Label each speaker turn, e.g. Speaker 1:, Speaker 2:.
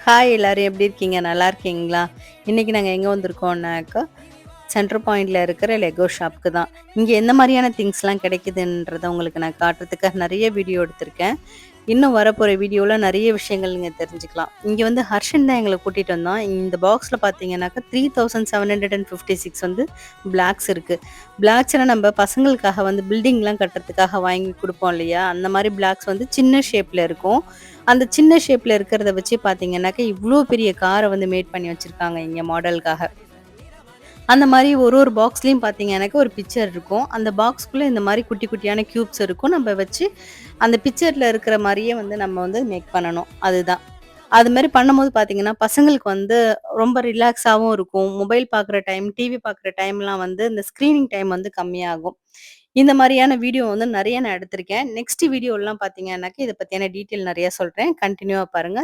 Speaker 1: Hi எல்லாரும் எப்படி இருக்கீங்க? நல்லா இருக்கீங்களா? இன்னைக்கு நாங்க எங்க வந்திருக்கோம்னாக்கா, சென்டர் பாயிண்ட்ல இருக்கிற லெகோ ஷாப்க்கு தான். இங்க எந்த மாரியான திங்ஸ்லாம் கிடைக்குதுன்றத உங்களுக்கு நான் காட்டுறதுக்காக நெறைய வீடியோ எடுத்திருக்கேன். இன்னும் வரப்போற வீடியோல நெறைய விஷயங்கள் நீங்க தெரிஞ்சுக்கலாம். இங்க வந்து ஹர்ஷன் தான் எங்கள கூட்டிட்டு வந்தான். இந்த பாக்ஸ்ல பார்த்தீங்கன்னாக்கா 3756 வந்து பிளாக்ஸ் இருக்கு. பிளாக்ஸ்னா நம்ம பசங்களுக்காக வந்து பில்டிங்லாம் கட்டுறதுக்காக வாங்கி குடுப்போம் இல்லையா? அந்த மாரி பிளாக்ஸ் வந்து சின்ன ஷேப்ல இருக்கும். அந்த சின்ன ஷேப்ல இருக்கிறத வச்சு பார்த்தீங்கன்னாக்கா, இவ்ளோ பெரிய கார வந்து மேட் பண்ணி வச்சிருக்காங்க இங்க மாடலுக்காக. அந்த மாரி ஒரு ஒரு பாக்ஸ்லயும் பார்த்தீங்கன்னாக்கா, ஒரு பிக்சர் இருக்கும். அந்த பாக்ஸ்க்குள்ள இந்த மாரி குட்டி குட்டியான கியூப்ஸ் இருக்கும். நம்ப வச்சு அந்த பிக்சர்ல இருக்கிற மாரியே வந்து நம்ம வந்து மேக் பண்ணணும். அதுதான். அது மாரி பண்ணும்போது பார்த்தீங்கன்னா, பசங்களுக்கு வந்து ரொம்ப ரிலாக்ஸாவும் இருக்கும். மொபைல் பார்க்குற டைம், டிவி பார்க்குற டைம்லாம் வந்து இந்த ஸ்க்ரீனிங் டைம் வந்து கம்மியாகும். இந்த மாரியான வீடியோ வந்து நெறைய நான் எடுத்திருக்கேன். நெக்ஸ்ட் வீடியோலாம் பார்த்தீங்கன்னாக்கா, இத பத்தியான டீட்டெயில் நெறைய சொல்றேன். கன்டினியூவா பாருங்க.